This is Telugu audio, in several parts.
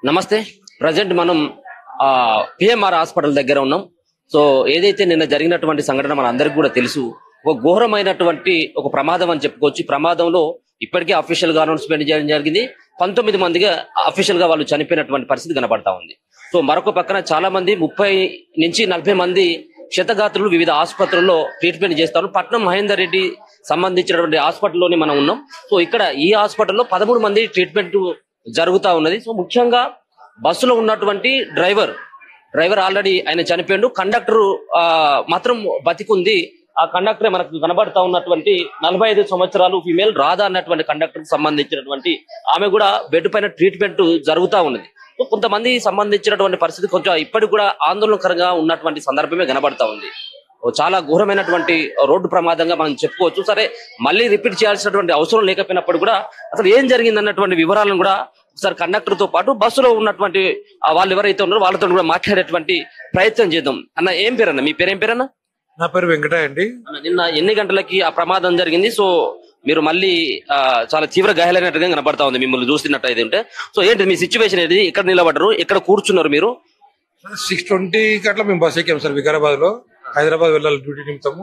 నమస్తే. ప్రజెంట్ మనం పిఎంఆర్ హాస్పిటల్ దగ్గర ఉన్నాం. సో ఏదైతే నిన్న జరిగినటువంటి సంఘటన మన అందరికి కూడా తెలుసు. ఒక ఘోరమైనటువంటి ఒక ప్రమాదం అని చెప్పుకోవచ్చు. ప్రమాదంలో ఇప్పటికే అఫీషియల్ గా అనౌన్స్మెంట్ చేయడం జరిగింది. 19 మందిగా అఫీషియల్ గా వాళ్ళు చనిపోయినటువంటి పరిస్థితి కనబడతా ఉంది. సో మరొక పక్కన చాలా మంది 30 నుంచి 40 మంది క్షతగాత్రులు వివిధ ఆసుపత్రుల్లో ట్రీట్మెంట్ చేస్తారు. పట్నం మహేందర్ రెడ్డి సంబంధించినటువంటి హాస్పిటల్లోనే మనం ఉన్నాం. సో ఇక్కడ ఈ హాస్పిటల్లో 13 మంది ట్రీట్మెంట్ జరుగుతా ఉన్నది. సో ముఖ్యంగా బస్సులో ఉన్నటువంటి డ్రైవర్ ఆల్రెడీ ఆయన చనిపోయిండు. కండక్టర్ మాత్రం బతికుంది. ఆ కండక్టర్ మనకు కనబడతా ఉన్నటువంటి 45 సంవత్సరాలు ఫీమేల్ రాధా అన్నటువంటి కండక్టర్ కి సంబంధించినటువంటి ఆమె కూడా బెడ్ పైన ట్రీట్మెంట్ జరుగుతా ఉన్నది. సో కొంతమంది సంబంధించినటువంటి పరిస్థితి కొంచెం ఇప్పటికి కూడా ఆందోళనకరంగా ఉన్నటువంటి సందర్భమే కనబడతా ఉంది. చాలా ఘోరమైనటువంటి రోడ్డు ప్రమాదంగా మనం చెప్పుకోవచ్చు. సరే, మళ్ళీ రిపీట్ చేయాల్సినటువంటి అవసరం లేకపోయినప్పుడు కూడా అసలు ఏం జరిగింది అన్నటువంటి వివరాలను కూడా ఒకసారి కండక్టర్ తో పాటు బస్సులో ఉన్నటువంటి వాళ్ళు ఎవరైతే ఉన్నారో వాళ్ళతో కూడా మాట్లాడేటువంటి ప్రయత్నం చేద్దాం. అన్న, ఏం పేరన్నా? మీ పేరేం పేరన్నా? నా పేరు వెంకట అండి. నిన్న ఎన్ని గంటలకి ఆ ప్రమాదం జరిగింది? సో మీరు మళ్ళీ చాలా తీవ్ర గాయాలైనట్టుగా కనబడతా ఉంది మిమ్మల్ని చూస్తున్నట్టయితే ఉంటే. సో ఏంటి మీ సిచ్యువేషన్ ఏంటి? ఎక్కడ నిలబడ్డారు? ఎక్కడ కూర్చున్నారు మీరు? 6:20 అట్లా మేము బస్ ఎక్కాము సార్. వికారాబాద్ లో హైదరాబాద్ వెళ్ళాలి డ్యూటీ నిమిత్తము.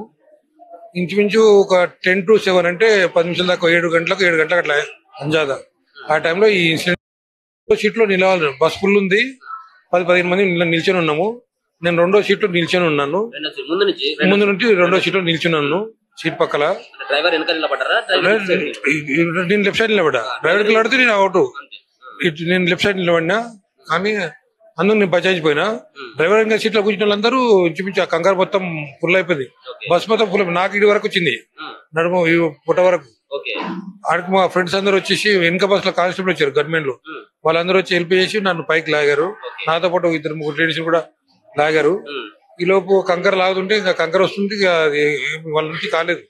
ఇంచుమించు ఒక 10 to 7 అంటే 10 నిమిషాల దాకా 7 గంటలకు అట్లా అంజాదా. ఆ టైంలో ఈ ఇన్సిడెంట్ సీట్ లో నిలవాలి. బస్ ఫుల్ ఉంది. 10-15 మంది నిల్చొని ఉన్నాము. నేను 2వ సీట్ లో నిల్చొని ఉన్నాను. ముందు నుంచి 2వ సీట్ లో నిల్చున్నాను. సీట్ పక్కల డ్రైవర్ వెనక నిలబడ్డారా? నేను లెఫ్ట్ సైడ్ నిలబడ్డా. డ్రైవర్ కి నిలబడితే నేను అవుట్. నేను లెఫ్ట్ సైడ్ నిలబడినా కానీ అందుకు నేను బచాయించిపోయినా. డ్రైవర్ ఇంకా సీట్ లో కూర్చున్న వాళ్ళందరూ ఇంచుమించు ఆ కంగారు మొత్తం ఫుల్ అయిపోయింది. బస్ మొత్తం ఫుల్. నాకు ఇది వరకు వచ్చింది, నడుము పుట్ట వరకు. ఆడికి మా ఫ్రెండ్స్ అందరూ వచ్చేసి వెనక బస్ లో కానిస్టేబుల్ వచ్చారు, గవర్నమెంట్ లో. వాళ్ళందరూ వచ్చి హెల్ప్ చేసి నన్ను పైకి లాగారు. నాతో పాటు 2-3 లేడీస్ కూడా లాగారు. ఈ లోపు కంకర లాగుతుంటే ఇంకా కంకర వస్తుంది. వాళ్ళ నుంచి కాలేదు.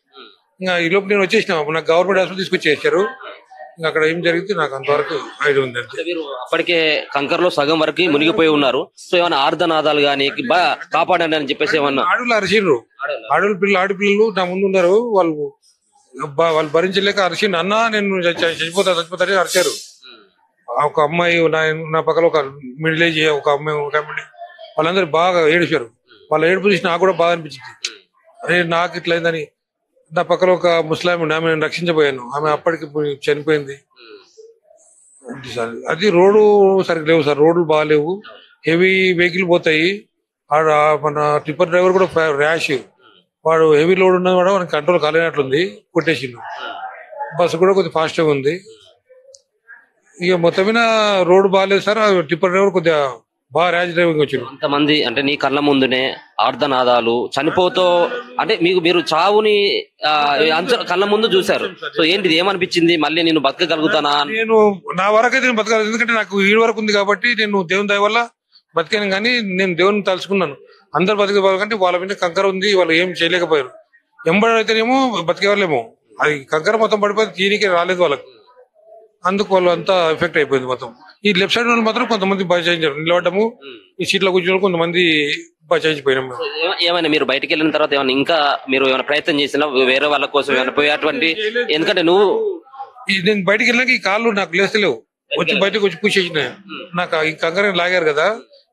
ఇంకా ఈ లోపు నేను వచ్చేసిన. నాకు గవర్నమెంట్ హాస్పిటల్ తీసుకొచ్చేసారు. ఇంకా అక్కడ ఏం జరిగింది నాకు అంతవరకు ఐడియా ఉంది. అప్పటికే కంకర్లో సగం వరకు మునిగిపోయి ఉన్నారు. సో ఏమైనా ఆర్ధనాదాలు గానీ కాపాడండి అని చెప్పేసి ఏమన్నా ఆడవాళ్ళు అరిచిండ్రు. ఆడపిల్లలు నా ముందు ఉన్నారు. వాళ్ళు భరించలేక అరిచిండు. అన్న నేను చచ్చిపోతా అరిచారు. ఒక అమ్మాయి నా పక్కన ఒక మిడిల్ ఏజ్ ఒక అమ్మాయి వాళ్ళందరూ బాగా ఏడిచారు. వాళ్ళ ఏడుపు చూసి నాకు కూడా బాగా అనిపించింది. అదే నాకు ఇట్లయిందని. నా పక్కన ఒక ముస్లాం ఆమె రక్షించబోయాను. ఆమె అప్పటికి చనిపోయింది. అది రోడ్డు సరిగ్గా లేవు సార్. రోడ్లు బాగాలేవు. హెవీ వెహికల్ పోతాయి. మన టిప్పర్ డ్రైవర్ కూడా ర్యాష్. వాడు హెవీ లోడ్ ఉన్నది కూడా మనకి కంట్రోల్ కాలేనట్లుంది. కొట్టేసిండు. బస్సు కూడా కొద్దిగా ఫాస్ట్ గా ఉంది. ఇక మొత్తమైన రోడ్డు బాగాలేదు సార్. టిప్పర్ డ్రైవర్ కొద్దిగా బాగా ర్యాష్ డ్రైవింగ్ వచ్చింది. అంతమంది అంటే నీ కళ్ళ ముందునే ఆర్ధనాదాలు చనిపోతూ అంటే మీరు చావుని కళ్ళ ముందు చూశారు. సో ఏంటిది, ఏమనిపించింది? మళ్ళీ నేను బతకగలుగుతానా? నేను నా వరకైతే నేను బతకగలను. ఎందుకంటే నాకు ఈ వరకు ఉంది కాబట్టి నేను దేవుని దయ వల్ల బతికాను. కానీ నేను దేవుని తలుచుకున్నాను. అందరు బతికేవాళ్ళకంటే వాళ్ళ మీద కంకర ఉంది. వాళ్ళు ఏం చేయలేకపోయారు. ఎంబడైతేనేమో బతికేవాళ్ళేమో. అది కంకర మొత్తం పడిపోయి తీరికే రాలేదు వాళ్ళకు. అందుకు వాళ్ళు అంతా ఎఫెక్ట్ అయిపోయింది మొత్తం. ఈ లెఫ్ట్ సైడ్ వాళ్ళు మాత్రం కొంతమంది బచాయించారు. నిలబడ్డము ఈ సీట్లో కూర్చున్న కొంతమంది బచాయించిపోయినాము. ఏమైనా మీరు బయటకు వెళ్ళిన తర్వాత ఏమైనా ఇంకా మీరు ఏమైనా ప్రయత్నం చేసినా వేరే వాళ్ళ కోసం ఏమైనా పోయేటువంటి? ఎందుకంటే నేను బయటకు వెళ్ళాక ఈ కాళ్ళు నాకు లేస్తలేవు. వచ్చి బయటకు వచ్చి పూసేసిన. నాకు ఈ కంకర లాగారు కదా,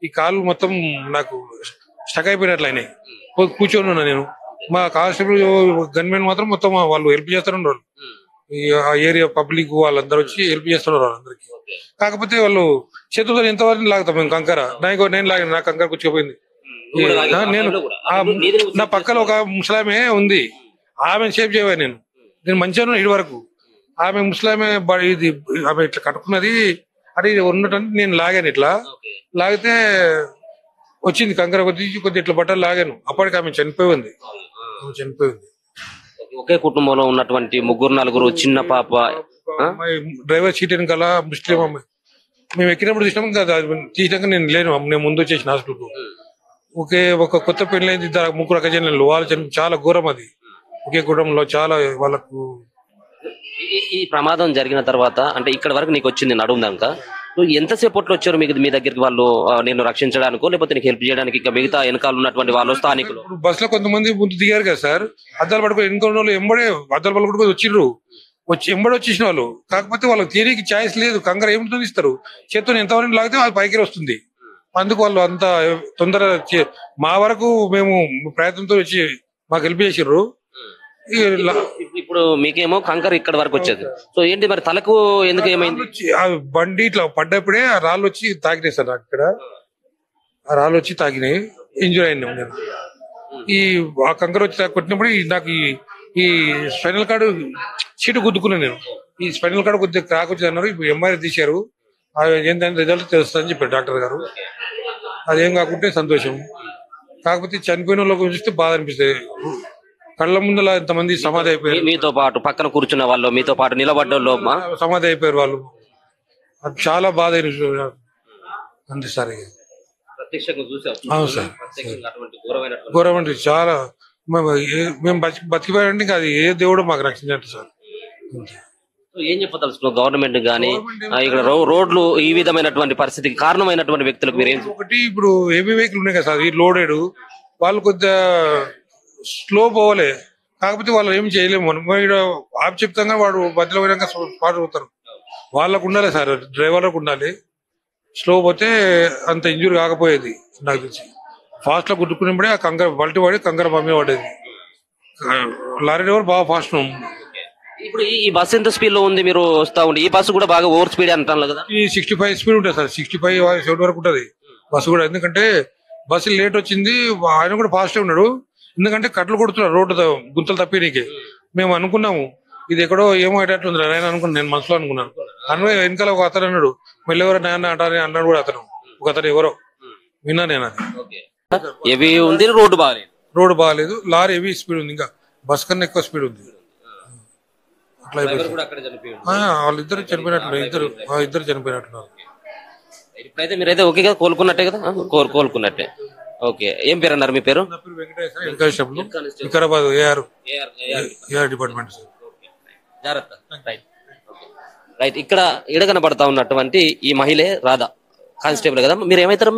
ఈ కాళ్ళు మొత్తం నాకు స్టక్ అయిపోయినట్లు అయినాయి. కూర్చొని ఉన్నా నేను. మా కానిస్టేబుల్ గన్మెన్ మాత్రం మొత్తం వాళ్ళు హెల్ప్ చేస్తున్నారు. ఆ ఏరియా పబ్లిక్ వాళ్ళందరూ వచ్చి హెల్ప్ చేస్తున్నారు వాళ్ళందరికీ. కాకపోతే వాళ్ళు చేతులతో ఎంతవరకు లాగుతాం మేము కంకర. నేను లాగిన నా కంకర కూర్చోపోయింది. నేను నా పక్కన ఒక ముసలామే ఉంది. ఆమె షేప్ చేయవా. నేను మంచిగా ఇటు వరకు. ఆమె ముసలామే ఇది ఆమె ఇట్లా కట్టుకున్నది. అది ఉన్నట్టు నేను లాగాను. ఇట్లా లాగితే వచ్చింది కంకర కొద్దిగా ఇట్లా బట్టలు లాగాను. అప్పటికి ఆమె చనిపోయింది. ఒకే కుటుంబంలో ఉన్నటువంటి 3-4 చిన్న పాప. డ్రైవర్ సీట్ వెనకాల ముస్లిం అమ్మాయి. మేము ఎక్కినప్పుడు చూసినాం కదా, తీసినాక నేను లేను. నేను ముందు వచ్చేసిన హాస్పిటల్. ఒక కొత్త పెళ్ళైంది. 3 అక్కజనులు. వాళ్ళు చాలా ఘోరం. అది ఒకే కుటుంబంలో చాలా వాళ్ళకు. ఈ ప్రమాదం జరిగిన తర్వాత అంటే ఇక్కడ వరకు నీకు వచ్చింది నడుము దాకా. నువ్వు ఎంతసేపట్లో వచ్చారు మీ దగ్గరికి వాళ్ళు నేను రక్షించడానికో లేకపోతే నీకు హెల్ప్ చేయడానికి? ఇంకా మిగతా వెనకాల ఉన్నటువంటి వాళ్ళు స్థానికులు బస్ లో కొంతమంది ముందు దిగారు కదా సార్. అద్దాలు పడుకొని ఎన్నుకున్న వాళ్ళు ఎంబడే అద్దాలు పడుకొని వచ్చిర్రు. ఎంబడి వచ్చేసిన వాళ్ళు. కాకపోతే వాళ్ళకి తీరికి ఛాయిస్ లేదు. కంగారు ఏమితో ఇస్తారు, చేతితో ఎంతవరకు లాగితే అది పైకి వస్తుంది. అందుకు వాళ్ళు అంత తొందర మా వరకు మేము ప్రయత్నంతో వచ్చి మాకు హెల్ప్ చేసిర్రు. ఇప్పుడు మీకేమో కంకర్ ఇక్కడ వరకు వచ్చేది. సో ఏంటి మరి తలకు ఎందుకు ఏమైంది? ఆ బండి ఇట్లా పడ్డప్పుడే ఆ రాళ్ళు వచ్చి తాకినాయి సార్. నాకు ఇక్కడ ఆ రాళ్ళు వచ్చి తాకినాయి, ఇంజూర్ అయినా నేను. ఆ కంకర్ వచ్చి కొట్టినప్పుడు నాకు ఈ స్పైనల్ కార్డు చీటు గుద్దుకున్నాను నేను. ఈ స్పైనల్ కార్డు కొద్దిగా క్రాక్ వచ్చింది అన్నారు. ఇప్పుడు ఎంఆర్ఐ తీశారు, ఏంటంటే రిజల్ట్ తెలుస్తుందని చెప్పారు డాక్టర్ గారు. అదేం కాకుంటే సంతోషం. కాకపోతే చనిపోయిన వాళ్ళకి చూస్తే బాధ అనిపిస్తుంది. కళ్ళ ముందర ఎంతమంది సమాధి అయిపోయారు. మీతో పాటు పక్కన కూర్చున్న వాళ్ళు, మీతో పాటు నిలబడ్డ సమాధి అయిపోయారు వాళ్ళు. అది చాలా బాధ అంతే సార్. అవును సార్, ఘోరమైన చాలా. మేము బతికిపోయారంటే ఇంకా అది ఏ దేవుడు మాకు రక్షించండి సార్. ఏం చెప్పదలుచుకున్నాం గవర్నమెంట్ గానీ ఇక్కడ రోడ్లు ఈ విధమైనటువంటి పరిస్థితికి కారణమైనటువంటి వ్యక్తులకు మీరు ఒకటి ఇప్పుడు హెవీ వెహికల్ ఉన్నాయి కదా సార్, ఈ లోడెడ్ వాళ్ళు కొద్దిగా స్లో పోవాలి. కాకపోతే వాళ్ళు ఏం చేయలేము. మనం ఆపి చెప్తాం కానీ వాడు మధ్యలో పోయినాక స్పాట్ పోతారు. వాళ్ళకు ఉండాలి సార్, డ్రైవర్లకు ఉండాలి. స్లో పోతే అంత ఇంజూరీ కాకపోయేది నాకు తెలిసి. ఫాస్ట్ లో గుర్తుకున్నప్పుడే ఆ కంకర బల్టి పడి కంకర మమ్మీ పడేది. లారీ డ్రైవర్ బాగా ఫాస్ట్. ఇప్పుడు ఈ బస్ ఎంత స్పీడ్ లో ఉంది మీరు వస్తా ఉండి? ఈ బస్సు కూడా బాగా ఓవర్ స్పీడ్ అంటాను కదా. ఈ 65 స్పీడ్ ఉంటుంది సార్, 65 70 వరకు ఉంటుంది బస్సు కూడా. ఎందుకంటే బస్సు లేట్ వచ్చింది, ఆయన కూడా ఫాస్ట్ ఉన్నాడు. ఎందుకంటే కట్టలు కొడుతున్నారు రోడ్డు గుంతలు తప్పేనికి. మేము అనుకున్నాము ఇది ఎక్కడో ఏమో అయ్యేటట్టుంది ఆయన అనుకున్నాను, నేను మనసులో అనుకున్నాను. అనగా వెనకాల ఒక అతను అన్నాడు, మళ్ళీ ఎవరో నాన్న అంటారని అన్నాడు కూడా అతను. ఒక అతను ఎవరో విన్నా నేను. హెవీ ఉంది, రోడ్డు బాగాలేదు, లారీ హెవీ స్పీడ్ ఉంది, ఇంకా బస్ కన్నా ఎక్కువ స్పీడ్ ఉంది. అట్లా వాళ్ళిద్దరు చనిపోయినట్లు, ఇద్దరు చనిపోయినట్టున్నారు. ఇప్పుడైతే మీరైతే ఓకే కదా, కోలుకున్నట్టే కదా? కోలుకున్నట్టే. ఓకే, ఏం పేరు అన్నారు మీ పేరు? Vikarabad AR department. రైట్. ఇక్కడ కనబడతా ఉన్నటువంటి ఈ మహిళే రాధా, కానిస్టేబుల్ కదా. మీరు ఏమైతారు?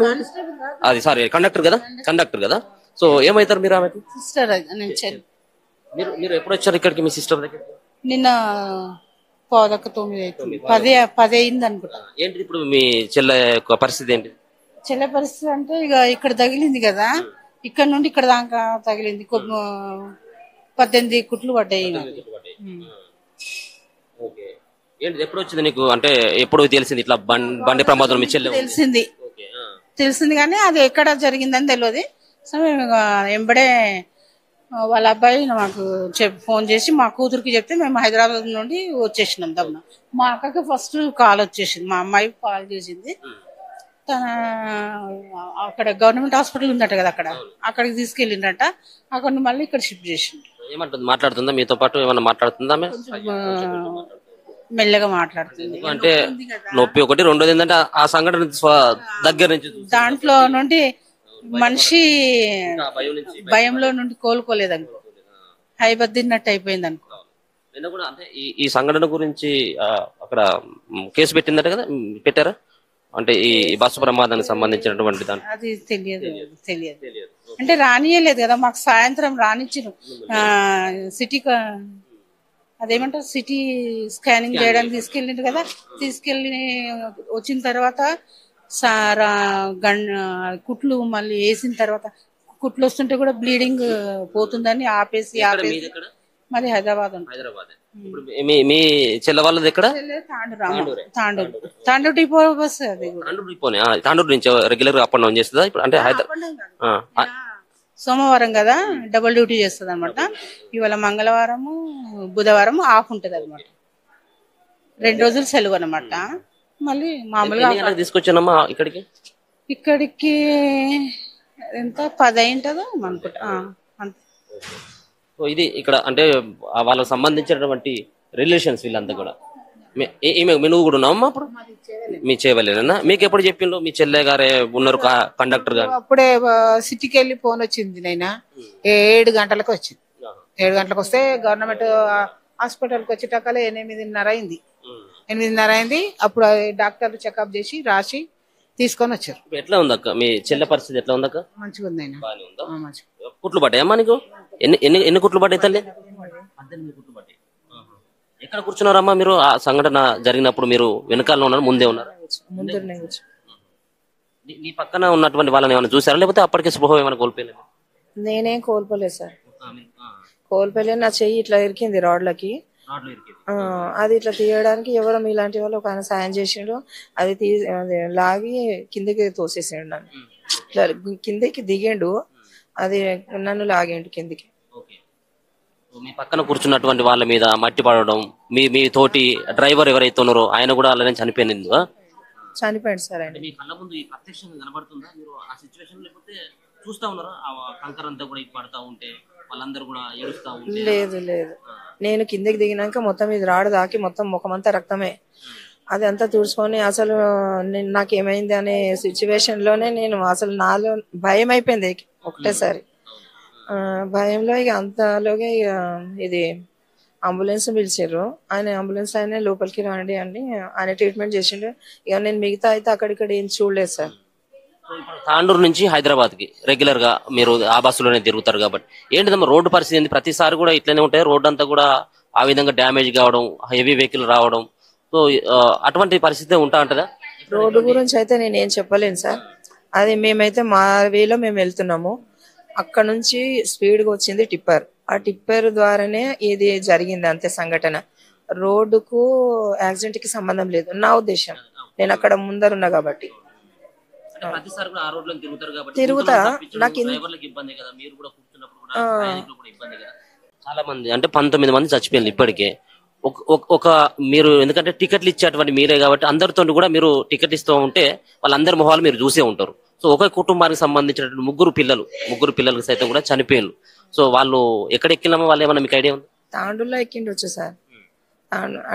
అది సారీ కండక్టర్ కదా. సో ఏమైతారు మీరు? ఆమె సిస్టర్. మీరు ఎప్పుడు వచ్చారు ఇక్కడికి మీ సిస్టర్ దగ్గర? నిన్న 10 అయింది అనుకుంటా. ఏంటి ఇప్పుడు మీ చెల్లె పరిస్థితి ఏంటి? చెల్లె పరిస్థితి అంటే ఇక ఇక్కడ తగిలింది కదా, ఇక్కడ నుండి ఇక్కడ దాకా తగిలింది. 18 కుట్లు పడ్డాయి. ఏంటి ఎప్పుడు వచ్చింది నీకు? అంటే ఎప్పుడు తెలిసింది ఇట్లా బండి ప్రమాదం మీ చెల్లె? తెలిసింది కానీ అది ఎక్కడ జరిగిందని తెలియదు. సో మేము ఎంబడే వాళ్ళ అబ్బాయి మాకు ఫోన్ చేసి మా కూతురికి చెప్తే మేము హైదరాబాద్ నుండి వచ్చేసినాం దమ్మున. మా అక్కకి ఫస్ట్ కాల్ వచ్చేసింది, మా అమ్మాయి కాల్ చేసింది. తన అక్కడ గవర్నమెంట్ హాస్పిటల్ ఉందట కదా, అక్కడికి తీసుకెళ్ళిండట. అక్కడ మళ్ళీ ఇక్కడ షిఫ్ట్ చేసిండు. ఏమంటుంది? మాట్లాడుతుందా మీతో పాటు? ఏమన్నా మాట్లాడుతుందా? మెల్లగా మాట్లాడుతుంది. అంటే నొప్పి ఒకటి, రెండోది ఏంటంటే ఆ సంఘటన దగ్గర నుంచి దాంట్లో నుండి మనిషి భయంలో నుండి కోలుకోలేదు అనుకో, హైబద్దిన్నట్టు అయిపోయింది అనుకో. అంటే ఈ సంఘటన గురించి అక్కడ కేసు పెట్టిందట కదా, పెట్టారా? అంటే ఈ బస్సు ప్రమాదానికి సంబంధించినటువంటి దాన్ని అది తెలియదు. అంటే రానియలేదు కదా మాకు. సాయంత్రం రానిచ్చిన సిటీ అదేమంటారు సిటీ స్కానింగ్ చేయడానికి తీసుకెళ్ళిండు కదా. తీసుకెళ్ళి వచ్చిన తర్వాత కుట్లు మళ్ళీ వేసిన తర్వాత కుట్లు వస్తుంటే కూడా బ్లీడింగ్ పోతుందని ఆపేసి మాది హైదరాబాద్. మీ చెల్ల వాళ్ళది ఎక్కడ? Tandur depot bus. అది తాండూరు నుంచి రెగ్యులర్ అప్ అండ్ డౌన్ చేస్తుందా? ఇప్పుడు అంటే సోమవారం కదా డబుల్ డ్యూటీ చేస్తుంది అనమాట. ఇవాళ మంగళవారము బుధవారం ఆఫ్ ఉంటది అనమాట. 2 రోజులు సెలవు అనమాట. మళ్ళీ మామూలుగా తీసుకొచ్చానమ్మా ఇక్కడికి ఎంత 10 అయింటదో అనుకుంటా. ఇది ఇక్కడ అంటే వాళ్ళకి సంబంధించినటువంటి రిలేషన్స్ వీళ్ళంతా కూడా. నువ్వు కూడా ఉన్నావమ్మా అప్పుడు? మీ చేయలేనా? మీకు ఎప్పుడు చెప్పిండు మీ చెల్లె గారే ఉన్నారు కండక్టర్ గారు? అప్పుడే సిటీకి వెళ్ళి ఫోన్ వచ్చింది. నైనా 7 గంటలకు వచ్చింది. 7 గంటలకు వస్తే గవర్నమెంట్ హాస్పిటల్కి వచ్చేటక్కలే 8:30 అయింది. 8:30 అయింది. అప్పుడు డాక్టర్లు చెకప్ చేసి రాసి తీసుకొని వచ్చారు. ఎట్లా ఉందక్క మీ చెల్లె పరిస్థితి? ఎట్లా ఉందక్క? మంచిగా ఉంది. కుట్లు పడ్డాయమ్మా నీకు? ఎన్ని కుట్లు పడ్డాయి తల్లి? 18 కుట్లు పడ్డాయి. ఎక్కడ కూర్చున్నారమ్మా మీరు? ఆ సంఘటన జరిగినప్పుడు మీరు వెనకాల ఉన్నారు, ముందే ఉన్నారు? ముందరనే కూర్చో. నీ పక్కన ఉన్నటువంటి వాళ్ళని ఏమైనా చూసారా, లేకపోతే అప్పటికే స్పృహ ఏమైనా కోల్పోయలేదు? నేనేం కోల్పోలేదు సార్, కోల్పోలేదు. నా చెయ్యి ఇట్లా ఇరికింది రాడ్లకి. అది ఇట్లా తీయడానికి ఎవరో మీలాంటి వాళ్ళు ఒక ఆయన సాయం చేసిండు. అది అది లాగి కిందకి తోసేసిండు నన్ను. ఇట్లా కిందకి దిగిండు, అది నన్ను లాగిండు కిందికి. మీ పక్కన కూర్చున్నటువంటి వాళ్ళ మీద మట్టి పడడం, మీ తోటి డ్రైవర్ ఎవరైతే ఉన్నారో ఆయన కూడా అలానే చనిపోయింది. చనిపోయింది సార్ ఆయన. మీ కళ్ళ ముందు ప్రత్యక్షంగా కనబడుతుందా మీరు ఆ సిచ్యువేషన్, లేకపోతే చూస్తా ఉన్నారా ఆ కంకర్ అంతా కూడా పడతా ఉంటే వాళ్ళందరూ కూడా ఏడుస్తా ఉంటే? లేదు లేదు, నేను కిందకి దిగినాక మొత్తం ఇది రాడు దాకి మొత్తం ముఖమంతా రక్తమే. అది అంతా తుడుచుకొని అసలు నాకేమైంది అనే సిచ్యువేషన్ లోనే నేను అసలు నాలో భయం అయిపోయింది ఒకటేసారి. భయంలో ఇక అంతలోగా ఇక ఇది అంబులెన్స్ పిలిచారు. ఆయన అంబులెన్స్ ఆయన లోపలికి రండి అని ఆయన ట్రీట్మెంట్ చేసిండు. ఇక నేను మిగతా అయితే అక్కడిక్కడ ఏం చూడలేదు సార్. తాండూరు నుంచి హైదరాబాద్ కి రెగ్యులర్ గా మీరు ఆ బస్సులోనే తిరుగుతారు కాబట్టి ఏంటిదమ్మా రోడ్డు పరిస్థితి ఏంటి? ప్రతిసారి కూడా ఇట్లనే ఉంటాయి, రోడ్డు అంతా కూడా ఆ విధంగా డ్యామేజ్ కావడం, హెవీ వెహికల్ రావడం, సో అటువంటి పరిస్థితి ఉంటా ఉంటదా? రోడ్డు గురించి అయితే నేను ఏం చెప్పలేను సార్. అది మేమైతే మా వేలో మేము వెళ్తున్నాము, అక్కడ నుంచి స్పీడ్ గా వచ్చింది టిప్పర్. ఆ టిప్పర్ ద్వారానే ఇది జరిగింది అంతే సంఘటన. రోడ్డుకు యాక్సిడెంట్ కి సంబంధం లేదు నా ఉద్దేశం. నేను అక్కడ ముందరున్నా కాబట్టి ప్రతిసారి కూడా ఆ రోడ్లో తిరుగుతారు కాబట్టి తిరుగుతా. నాకు డ్రైవర్లకు ఇబ్బంది కదా, మీరు కూడా కూర్చున్నప్పుడు కూడా ప్రయాణికులకు కూడా ఇబ్బంది కదా. చాలా మంది అంటే 19 మంది చచ్చిపోయింది ఇప్పటికే. ఒక మీరు ఎందుకంటే టికెట్లు ఇచ్చేటువంటి మీరే కాబట్టి అందరితో కూడా మీరు టికెట్ ఇస్తూ ఉంటే వాళ్ళందరి మొహాలు మీరు చూసే ఉంటారు. సో ఒక కుటుంబానికి సంబంధించినటువంటి ముగ్గురు పిల్లలకు సైతం కూడా చనిపోయారు. సో వాళ్ళు ఎక్కడ ఎక్కినామో వాళ్ళు ఏమన్నా మీకు ఐడియా ఉంది? తాండూరులో ఎక్కిండొచ్చు సార్.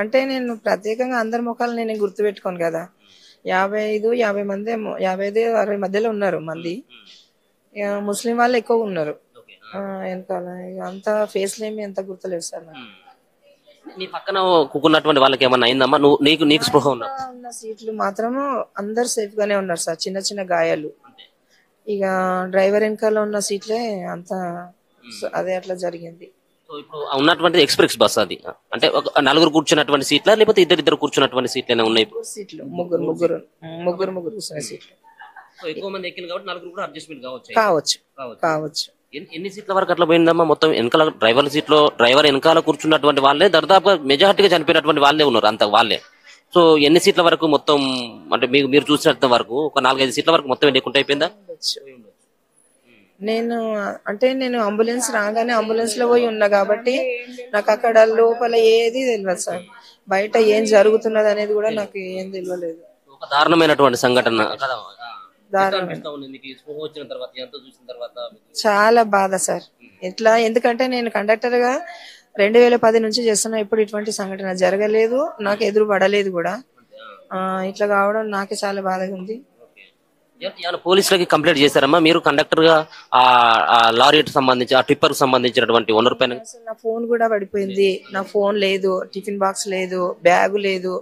అంటే నేను ప్రత్యేకంగా అందరి ముఖాలు నేను గుర్తుపెట్టుకోను కదా. 55 మంది 55-60 మధ్యలో ఉన్నారు మంది. ముస్లిం వాళ్ళు ఎక్కువ ఉన్నారు వెనకాల. అంత ఫేస్లు ఏమి ఎంత గుర్తులేవు సార్ నాకు. నీ పక్కన కూకున్నటువంటి వాళ్ళకి ఏమన్నా అయిందమ్మా? నీకు స్పృహ ఉన్న సీట్లు మాత్రం అందరు సేఫ్ గానే ఉన్నారు సార్, చిన్న చిన్న గాయాలు. ఇక డ్రైవర్ వెనకాల ఉన్న సీట్లే అంత అదే అట్లా జరిగింది. ఇప్పుడు ఉన్నటువంటి ఎక్స్ప్రెస్ బస్ అది అంటే ఒక నలుగురు కూర్చున్నటువంటి సీట్లా, లేకపోతే ఇద్దరు కూర్చున్నటువంటి సీట్లనే ఉన్నాయి? సీట్లు ముగ్గురు కూర్చున్న సీట్లు. ఎక్కువ మంది ఎక్కింది కాబట్టి నలుగురు కూడా అడ్జస్ట్మెంట్ కావచ్చు. ఎన్ని సీట్ల వరకు అట్లా పోయిందమ్మా? మొత్తం వెనకాల డ్రైవర్ వెనకాల కూర్చున్నటువంటి వాళ్ళే దాదాపుగా మెజార్టీగా చనిపోయినటువంటి వాళ్ళే ఉన్నారు, అంత వాళ్ళే. సో ఎన్ని సీట్ల వరకు మొత్తం అంటే మీరు చూసినంత వరకు ఒక 4-5 సీట్ల వరకు మొత్తం ఎన్నికుంటే అయిపోయిందా? నేను అంబులెన్స్ రాగానే అంబులెన్స్ లో పోయి ఉన్నా కాబట్టి నాకు అక్కడ లోపల ఏది తెలియదు సార్. బయట ఏం జరుగుతున్నది అనేది కూడా నాకు ఏం తెలియలేదు. ఒక దారుణమైనటువంటి సంఘటన కదా. చాలా బాధ సార్. ఇట్లా ఎందుకంటే నేను కండక్టర్ గా 2010 నుంచి చేస్తున్నా, ఇప్పుడు ఇటువంటి సంఘటన జరగలేదు, నాకు ఎదురు పడలేదు కూడా. ఇట్లా కావడం నాకే చాలా బాధగా ఉంది. పోలీసులకి కంప్లైంట్ చేశారమ్మా మీరు కండక్టర్ గా? ఆ లారీకి సంబంధించి ఆ టిప్పర్ కు ఓనర్ పైన నా ఫోన్ కూడా పడిపోయింది. నా ఫోన్ లేదు, టిఫిన్ బాక్స్ లేదు, బ్యాగు లేదు,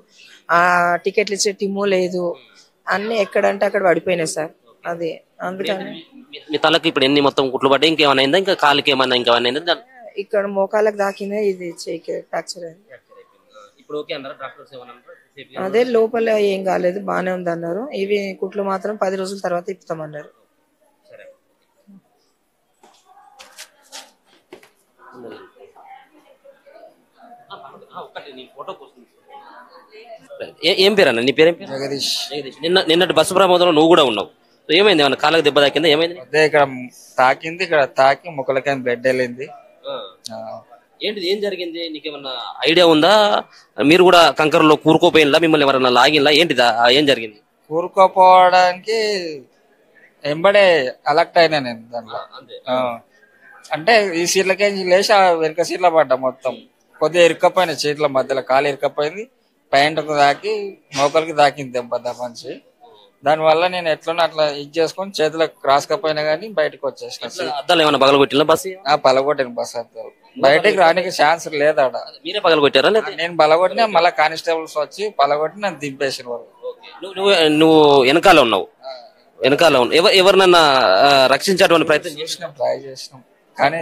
ఆ టికెట్లు ఇచ్చే టిమ్ము లేదు, అన్ని ఎక్కడంటే అక్కడ పడిపోయినాయి సార్. అది అందుకని మీ తలకి ఇప్పుడు ఎన్ని మొత్తం కుట్లు పడ్డాయి? ఇంకేమైనా అయిందా? ఇంకా కాలుకి ఏమైనా ఇంకేమైనా అయిందా? ఇక్కడ మోకాలకు దాకినే ఇది చెయ్యి ఫ్రాక్చర్ అయింది. అదే లోపల ఏం కాలేదు, బానే ఉంది అన్నారు. ఇవి కుట్లు మాత్రం 10 రోజుల తర్వాత ఇప్పుతామన్నారు. ఏం పేరన్నా నీ పేరు? జగదీష్. నిన్నటి బస్సు ప్రమాదంలో నువ్వు కూడా ఉన్నావు. ఏమైంది? ఏమన్నా కాళ్ళకి దెబ్బ తాకిందా? ఏమైంది? అదే ఇక్కడ తాకింది, ఇక్కడ తాకి ముక్కలకైనా బ్లడ్ వెళ్ళింది. ఏంటిది? ఏం జరిగింది? నీకేమన్నా ఐడియా ఉందా? మీరు కూడా కంకరలో కూరుకోపోయినా, మిమ్మల్ని ఎవరన్నా లాగిలా? ఏంటిదా? ఏం జరిగింది? కూరుకోపోవడానికి ఎంబడే అలర్ట్ అయినా నేను దాంట్లో. అంటే ఈ సీట్లకే లేచి ఆ వెనక సీట్ల పడ్డా. మొత్తం కొద్దిగా ఇరుక్కపోయినా, సీట్ల మధ్యలో కాలు ఇరుక్కపోయింది, ప్యాంటుకు దాకి మోకలకి దాకింది దెబ్బ మంచి. దానివల్ల నేను ఎట్లనో అట్లా ఇది చేసుకొని చేతులకు రాసుకపోయినా గానీ బయటకు వచ్చేసిన. అద్దాలు ఏమైనా పగలగొట్టిన? బస్సు పగలగొట్టిన బస్సు అద్దాలు. బయటకు రానికి ఛాన్స్ లేదు ఆడ. మీరే పగలగొట్టారా? నేను పగలగొట్టినా, మళ్ళీ కానిస్టేబుల్స్ వచ్చి పగలగొట్టి నన్ను దింపేసిన వాళ్ళు. నువ్వు వెనకాల ఉన్నావు? ఎవరినన్నా రక్షించేటువంటి ప్రయత్నం ట్రై చేసినాం కానీ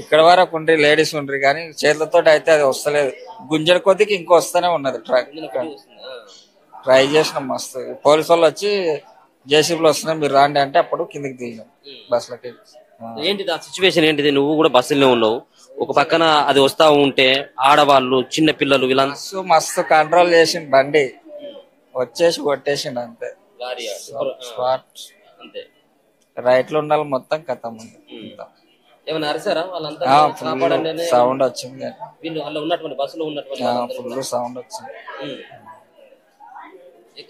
ఇక్కడ వరకు ఉండ్రి లేడీస్ ఉండ్రి కానీ చేతులతో అయితే అది వస్తలేదు. గుంజడి కొద్దికి ఇంకో వస్తూనే ఉన్నది ట్రక్. ట్రై చేసినాం మస్తు. పోలీసు వాళ్ళు వచ్చి జేసీబీలో వస్తున్నాయి మీరు రాండి అంటే అప్పుడు కిందకి దిగినాం బస్సులకి. ఏంటి ఆ సిచ్యువేషన్ ఏంటిది? నువ్వు కూడా బస్సులోనే ఉన్నావు, ఒక పక్కన అది వస్తా ఉంటే ఆడవాళ్ళు చిన్న పిల్లలు వీళ్ళంతా బస్సు మస్తు కంట్రోల్ చేసిండు, బండి వచ్చేసి కొట్టేసిండు అంతే స్పాట్. అంతే రైట్ లో ఉండాలి మొత్తం కథం ఉంది. ఏమైనా అరిసారా వాళ్ళంతా? సౌండ్ వచ్చింది, వీళ్ళు అలా ఉన్నటువంటి బస్సులో ఉన్నటువంటి ఫుల్ సౌండ్ వచ్చింది.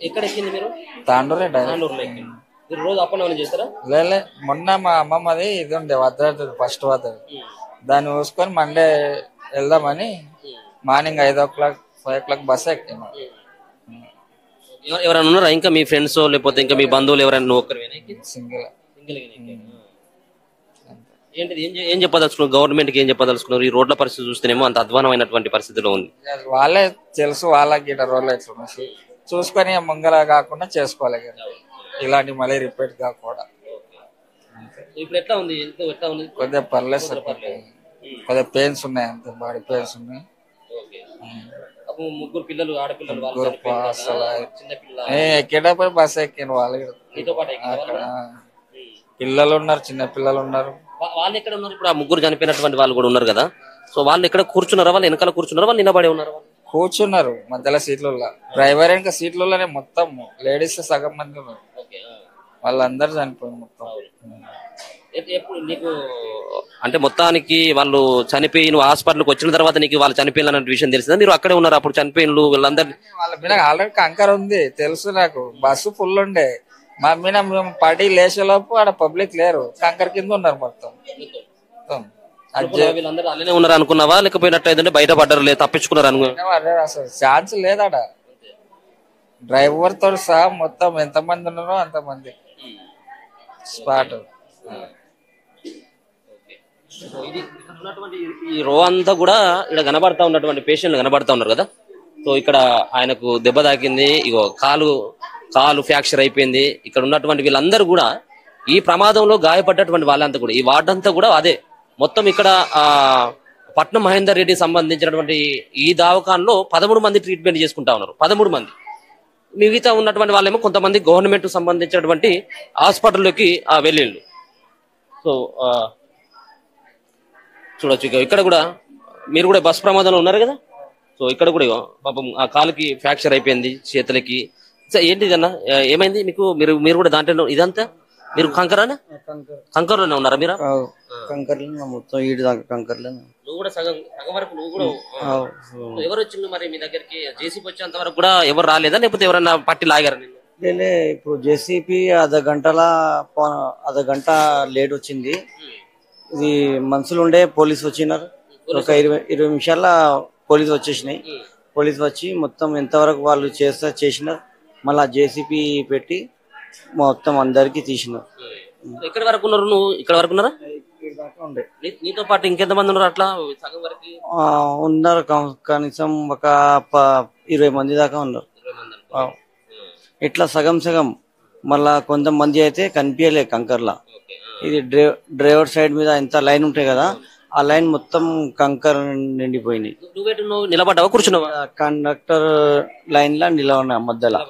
ఎక్కడ ఎక్కింది మీరు? తాండూరే తాండూరులో ఎక్కింది. మీరు రోజు అప్ అండ్ డౌన్ చేస్తారా? లేలే, మొన్న మా అమ్మమ్మది ఇది ఉండే వద్ద ఫస్ట్ వద్ద, దాన్ని చూసుకొని మండే వెళ్దామని మార్నింగ్ 5 o'clock 5 o'clock బస్ ఎక్కాము. ఎవరైనా ఉన్నారా ఇంకా మీ ఫ్రెండ్స్ లేకపోతే ఇంకా మీ బంధువులు ఎవరైనా? నువ్వు ఒక్కరివేనా? సింగిల్. ఏంటిది ఏం చెప్పదలుచుకున్నారు? గవర్నమెంట్ కి ఏం చెప్పదలుచుకున్నారు? ఈ రోడ్ల పరిస్థితి చూస్తేనేమో అంత అధ్వానమైనటువంటి పరిస్థితిలో ఉంది. వాళ్ళే తెలుసు, వాళ్ళకి గిట్ట రోడ్లు ఎట్లా చూసుకొని ముంగల కాకుండా చేసుకోవాలి కదా, ఇలాంటి మళ్ళీ రిపీట్ కాకుండా. ఇప్పుడు ఎట్లా ఉంది? ఎట్లా ఉంది? కొద్దిగా పర్లేదు సార్, కొద్దిగా పెయిన్స్ ఉన్నాయి, అంతే బాడీ పెయిన్స్ ఉన్నాయి. ముగ్గురు పిల్లలు, ఆడపిల్లలు, ఎక్కేటప్పుడు బస్ ఎక్కిన వాళ్ళు అక్కడ పిల్లలు ఉన్నారు, చిన్న పిల్లలు ఉన్నారు. వాళ్ళు ఎక్కడ ఉన్నారు ఇప్పుడు? ఆ ముగ్గురు చనిపోయినటువంటి వాళ్ళు కూడా ఉన్నారు కదా, సో వాళ్ళు ఎక్కడ కూర్చున్నారా? వాళ్ళు వెనకాల కూర్చున్నారా? వాళ్ళు నిలబడి ఉన్నారు? కూర్చున్నారు మధ్యలో సీట్లలో, డ్రైవర్ ఇంకా సీట్లలోనే మొత్తం లేడీస్ సగం మంది ఉన్నారు, వాళ్ళందరూ చనిపోయారు మొత్తం. ఎప్పుడు నీకు అంటే మొత్తానికి వాళ్ళు చనిపోయి నువ్వు హాస్పిటల్కి వచ్చిన తర్వాత నీకు వాళ్ళు చనిపోయిన విషయం తెలిసిందా? మీరు అక్కడే ఉన్నారు అప్పుడు చనిపోయిన వీళ్ళందరూ? వాళ్ళ మీద ఆల్రెడీ కంకర్ ఉంది తెలుసు నాకు, బస్సు ఫుల్ ఉండే, మా మీద మేము పడి లేచేలోపు ఆడ పబ్లిక్ లేరు, కంకర్ కింద ఉన్నారు మొత్తం. వీళ్ళందరూ అలానే ఉన్నారు అనుకున్నావా, లేకపోయినట్టు బయట పడ్డారు లేదు తప్పించుకున్నారు అనుకున్నా? అసలు ఛాన్స్ లేదాడ, డ్రైవర్ తో సహా మొత్తం ఎంతమంది ఉన్నారో అంతమంది స్పాట్. ఈ రో అంతా కూడా ఇక్కడ కనబడతా ఉన్నటువంటి పేషెంట్లు కనబడతా ఉన్నారు కదా, సో ఇక్కడ ఆయనకు దెబ్బ తాకింది, ఇగో కాలు ఫ్రాక్చర్ అయిపోయింది. ఇక్కడ ఉన్నటువంటి వీళ్ళందరూ కూడా ఈ ప్రమాదంలో గాయపడ్డటువంటి వాళ్ళంతా కూడా, ఈ వార్డు అంతా కూడా అదే మొత్తం. ఇక్కడ పట్నం మహేందర్ రెడ్డి సంబంధించినటువంటి ఈ దవాఖానలో 13 మంది ట్రీట్మెంట్ చేసుకుంటా ఉన్నారు, 13 మంది. మిగతా ఉన్నటువంటి వాళ్ళేమో కొంతమంది గవర్నమెంట్ సంబంధించినటువంటి హాస్పిటల్లోకి వెళ్ళిండు. సో చూడొచ్చు ఇక్కడ కూడా మీరు కూడా బస్ ప్రమాదంలో ఉన్నారు కదా, సో ఇక్కడ కూడా పాపం ఆ కాలుకి ఫ్రాక్చర్ అయిపోయింది, చేతులకి. ఏంటి ఇదన్నా ఏమైంది మీకు? మీరు కూడా దాంట్లో ఇదంతా మీరు కంకర్లోనే ఉన్నారా? మీరు కంకర్లో మొత్తం ఈడు దాకా కంకర్లో. నువ్వు కూడా సగం వరకు నువ్వు కూడా ఎవరు వచ్చింది మరి మీ దగ్గరికి? జేసీపీ వచ్చేంత వరకు కూడా ఎవరు రాలేదా, లేకపోతే ఎవరన్నా పట్టి లాగారా నిన్ను? లేలే, ఇప్పుడు జేసీపీ అర్ధగంట లేట్ వచ్చింది. ఇది మనుషులు ఉండే పోలీసు వచ్చినారు, ఒక 20 నిమిషాల పోలీసు వచ్చేసినాయి. పోలీసు వచ్చి మొత్తం ఎంతవరకు వాళ్ళు చేసినారు, మళ్ళా జేసీపీ పెట్టి మొత్తం అందరికి తీసినారు. ఎక్కడి వరకు ఉన్నారు? నువ్వు ఇక్కడ వరకు ఉన్నారా? ఉండే నీతో పాటు ఇంకెంతమంది ఉన్నారు? అట్లా సగం వరకు ఉన్నారు, కనీసం ఒక 20 మంది దాకా ఉన్నారు. ఇట్లా సగం మళ్ళా కొంతమంది అయితే కనిపించలే కంకర్లా. ఇది డ్రైవర్ సైడ్ మీద ఎంత లైన్ ఉంటాయి కదా, ఆ లైన్ మొత్తం కంకర్ నిండిపోయింది. నువ్వు నిలబడ్డావా కూర్చున్నావా? కండక్టర్ లైన్ లా నిలబడినా మధ్యలో.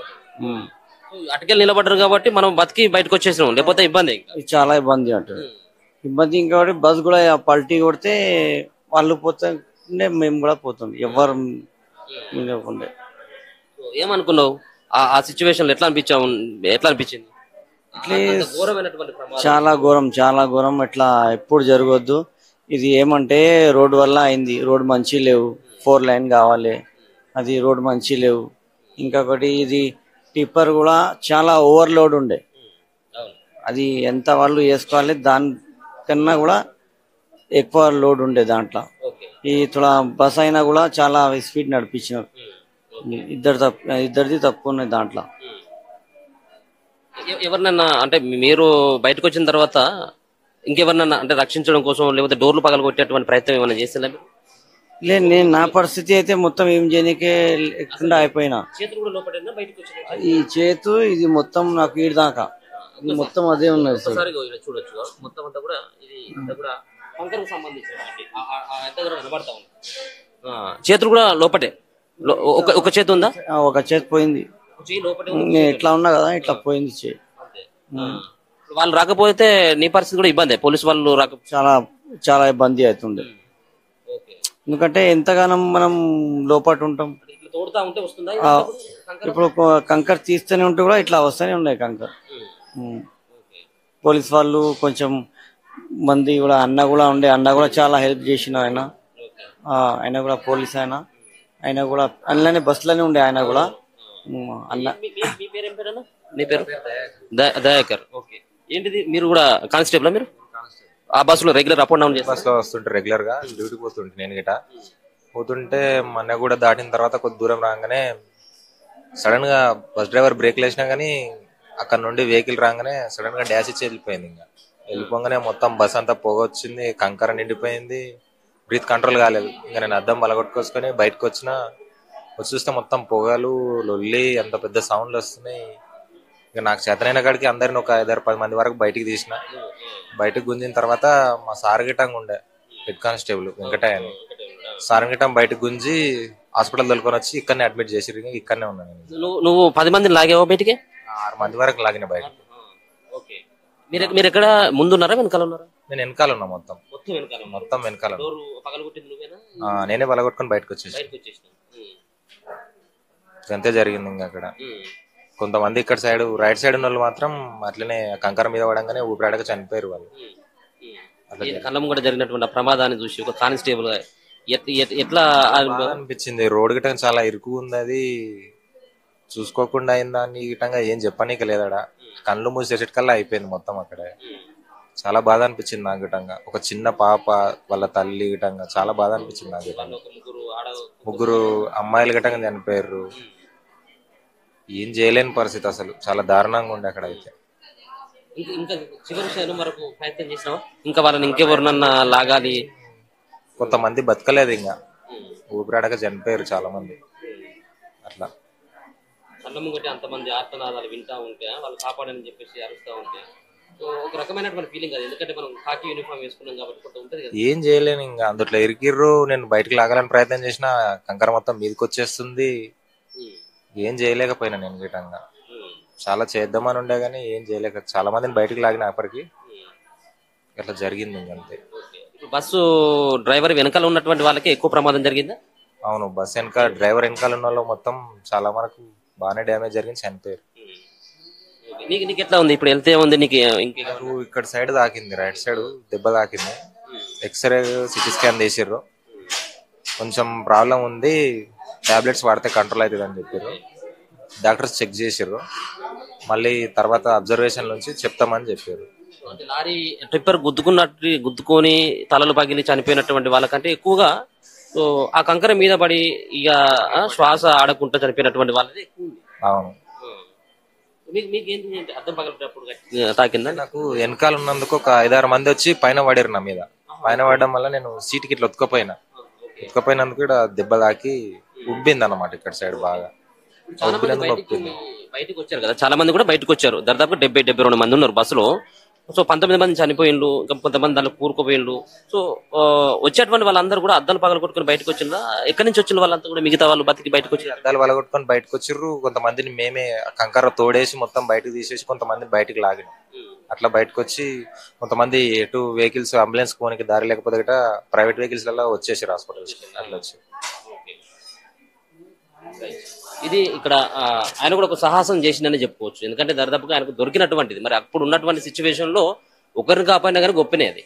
అటుకెళ్ళి నిలబడ్డారు కాబట్టి మనం బతికి బయటకు వచ్చేసినాం, లేకపోతే ఇబ్బంది. చాలా ఇబ్బంది అంటారు, ఇబ్బంది. ఇంకొకటి బస్ కూడా పల్టీ కొడితే వాళ్ళు పోతుండే, మేము కూడా పోతుంది, ఎవరు ఉండే. ఏమనుకున్నావు ఆ సిచ్యువేషన్? ఎట్లా అనిపించింది? చాలా ఘోరం. ఇట్లా ఎప్పుడు జరగొద్దు. ఇది ఏమంటే రోడ్ వల్ల అయింది. రోడ్ మంచి లేవు, 4 లైన్ కావాలి, అది రోడ్ మంచి లేవు. ఇంకొకటి ఇది టిప్పర్ కూడా చాలా ఓవర్లోడ్ ఉండే, అది ఎంత వాళ్ళు వేసుకోవాలి దానికన్నా కూడా ఎక్కువ లోడ్ ఉండే దాంట్లో. ఈ తులా బస్ అయినా కూడా చాలా స్పీడ్ నడిపించినారు. ఇద్దరిది తప్పు ఉన్నది దాంట్లో. ఎవరినన్నా అంటే మీరు బయటకు వచ్చిన తర్వాత ఇంకెవరినన్నా అంటే రక్షించడం కోసం లేకపోతే డోర్లు పగల కొట్టేటువంటి ప్రయత్నం ఏమైనా చేసేలా? లేదు, నేను నా పరిస్థితి అయితే మొత్తం ఏం చేయనికే లేకుండా అయిపోయినా. ఈ చేతు ఇది మొత్తం నాకు ఈడు దాకా మొత్తం అదే ఉన్నది సార్. చూడొచ్చు మొత్తం అంతా కూడా ఇది కంకరకు సంబంధించిన కనబడతా ఉంది. చేతులు కూడా లోపటే ఒక చేతి ఉందా? ఒక చేతి పోయింది. నేను ఇట్లా ఉన్నా కదా, ఇట్లా పోయింది చేయి. వాళ్ళు రాకపోతే నీ పరిస్థితి కూడా ఇబ్బంది, పోలీసు వాళ్ళు చాలా చాలా ఇబ్బంది అవుతుండే. ఎందుకంటే ఎంతగానం మనం లోపల ఉంటాం. ఇప్పుడు కంకర్ తీస్తూనే ఉంటే కూడా ఇట్లా వస్తూనే ఉన్నాయి కంకర్. పోలీస్ వాళ్ళు కొంచెం మంది కూడా అన్న కూడా ఉండే, అన్న కూడా చాలా హెల్ప్ చేసిన ఆయన కూడా పోలీస్ ఆయన కూడా అందులోనే బస్సులోనే ఉండే ఆయన కూడా అన్న. మీ పేరు దయాకర్. ఏంటిది మీరు కూడా కానిస్టేబుల్? మీరు ఆ బస్సులో regular up and down bus లో వస్తుంటే రెగ్యులర్ గా డ్యూటీకి పోతుంటే నేను గిట పోతుంటే మొన్న కూడా దాటిన తర్వాత కొద్ది దూరం రాగానే సడన్ గా బస్ డ్రైవర్ బ్రేక్ వేసినా గానీ అక్కడ నుండి వెహికల్ రాగానే సడన్ గా డాష్ ఇచ్చి వెళ్ళిపోయింది. ఇంకా వెళ్ళిపోగానే మొత్తం బస్ అంతా పొగ వచ్చింది, కంకర నిండిపోయింది, బ్రీత్ కంట్రోల్ కాలేదు. ఇంకా నేను అద్దం బలగొట్టుకొచ్చుకొని బయటకు వచ్చి చూస్తే మొత్తం పొగలు లొల్లి అంత పెద్ద సౌండ్లు వస్తున్నాయి. ఇక నాకు చేతనైన కాడికి అందరిని ఒక 5-10 మంది వరకు బయటికి తీసిన. బయటకు గుంజిన తర్వాత మా సార్ గిట్టంగా ఉండే హెడ్ కానిస్టేబుల్ వెంకటయ్య అని, సార్ గిట్టం బయటకు గుంజి హాస్పిటల్ తోలుకొని వచ్చి ఇక్కడనే అడ్మిట్ చేసి ఇక్కడనే ఉన్నాను. నువ్వు 10 మందిని లాగావా బయటికి? 6 మంది వరకు లాగిన బయట. మీరు ఎక్కడ ముందున్నారా వెనకాల ఉన్నారా? నేను వెనకాల ఉన్నా, మొత్తం వెనకాల. నేనే పలగొట్టుకొని బయటకు వచ్చేసి అంతే జరిగింది. ఇంకా అక్కడ కొంతమంది ఇక్కడ సైడ్ రైట్ సైడ్ ఉన్న వాళ్ళు మాత్రం అట్లనే కంకర మీద పడంగానే ఊపిరాడక చనిపోయారు వాళ్ళు. కళ్ళం కూడా జరిగినటువంటి ప్రమాదాన్ని చూసి ఒక కానిస్టేబుల్ ఎట్లా అనిపించింది? రోడ్ గిట్ట చాలా ఇరుకు ఉంది, అది చూసుకోకుండా అయిందా అని గిట్టంగా ఏం చెప్పనీక లేదాడా. కళ్ళు మూసేసటికల్లా అయిపోయింది మొత్తం అక్కడ. చాలా బాధ అనిపించింది నాకు గిట్టంగా. ఒక చిన్న పాప వాళ్ళ తల్లి గిట్టంగా చాలా బాధ అనిపించింది నాకు గిట్టంగా. 3 అమ్మాయిలు గిట్టంగా చనిపోయారు. ఏం చేయలేని పరిస్థితి, అసలు చాలా దారుణంగా ఉండే అక్కడ అయితే. ఇంకా చివరి క్షణం వరకు ప్రయత్నం చేసినావా? ఇంకా వాళ్ళని ఇంకెవరినన్నా లాగాలి? కొంతమంది బతకలేదు, ఇంకా ఊపిరాడక చనిపోయారు చాలా మంది. అట్లా కళ్ళము కొట్టి అంతమంది ఆర్తనాదాలు వింటా ఉంటే వాళ్ళు కాపాడని చెప్పేసి అరుస్తూ ఉంటే ఒక రకమైనటువంటి ఫీలింగ్ అది. ఎందుకంటే మనం కాకి యూనిఫామ్ వేసుకున్నాం కాబట్టి కొంత ఉంటుంది కదా. ఏం చేయలేను, ఇంకా అందుట్లో ఇరికిర్రు. నేను బయటకు లాగాలని ప్రయత్నం చేసిన కంకర మొత్తం మీదకి వచ్చేస్తుంది. ఏం చేయలేకపోయినా నేను గిట్టంగా. చాలా చేద్దామని ఉండే గానీ ఏం చేయలేక చాలా మందిని బయటకు లాగిన అప్పటికి అట్లా జరిగింది. ఇంకంతే. బస్సు డ్రైవర్ వెనకాల ఉన్నటువంటి వాళ్ళకి ఎక్కువ ప్రమాదం జరిగిందా? అవును, బస్ వెనకాల డ్రైవర్ వెనకాల ఉన్న వాళ్ళు మొత్తం చాలా మనకు బాగానే డ్యామేజ్ జరిగింది, చనిపోయారు. నీకు ఎట్లా ఉంది ఇప్పుడు? వెళ్తే ఉంది నీకు? ఇక్కడ సైడ్ తాకింది, రైట్ సైడ్ దెబ్బ తాకింది. ఎక్స్రే సిటీ స్కాన్ తీసిర్రు, కొంచెం ప్రాబ్లం ఉంది, టాబ్లెట్స్ వాడితే కంట్రోల్ అవుతుంది అని చెప్పారు. డాక్టర్స్ చెక్ చేసిర్రు, మళ్ళీ తర్వాత అబ్జర్వేషన్ నుంచి చెప్తామని చెప్పారు. లారీ ట్రిప్పర్ గుద్దుకొని తలలు పగిలి చనిపోయినటువంటి వాళ్ళకంటే ఎక్కువగా ఆ కంకర మీద పడి ఇక శ్వాస ఆడకుండా చనిపోయినటువంటి వాళ్ళది ఎక్కువ. అవును. మీకేంటి అర్థం పగలప్పుడు తాకిందా? నాకు వెనకాల ఉన్నందుకు ఒక 5-6 మంది వచ్చి పైన పడారు నా మీద. పైన పడడం వల్ల నేను సీట్కి ఇట్లా ఉతుకపోయినందుకు ఇక్కడ దెబ్బ తాకి ఉబ్బింది అన్నమాట. ఇక్కడ సైడ్ బాగా బయటకు వచ్చారు కదా, చాలా మంది కూడా బయటకు వచ్చారు. దాదాపు 70-72 మంది ఉన్నారు బస్సులో. సో 19 మంది చనిపోయిండ్రు, ఇంకా కొంతమంది దాంట్లో కూరుకుపోయిండ్రు. సో వచ్చేటువంటి వాళ్ళందరూ కూడా అద్దాలు పగల కొట్టుకుని బయటకు వచ్చిందా? ఎక్కడి నుంచి వచ్చిన వాళ్ళంతా కూడా మిగతా వాళ్ళు బతికి బయటకు వచ్చి అద్దాలు పగలగొట్టుకొని బయటకు వచ్చిర్రు. కొంతమందిని మేమే కంకర తోడేసి మొత్తం బయటకు తీసేసి కొంతమంది బయటకు లాగినాం. అట్లా బయటకు వచ్చి కొంతమంది ఎటు వెహికల్స్ అంబులెన్స్ పోనీకి దారి లేకపోతే గట్రా ప్రైవేట్ వెహికల్స్ లలో వచ్చేసారు హాస్పిటల్స్. అట్లా వచ్చి ఇది ఇక్కడ ఆయన కూడా ఒక సాహసం చేసిందని చెప్పుకోవచ్చు. ఎందుకంటే దాదాపుగా ఆయనకు దొరికినటువంటిది. మరి అప్పుడు ఉన్నటువంటి సిచ్యువేషన్ లో ఒకరిని కాపాడినా కానీ గొప్పనే అది.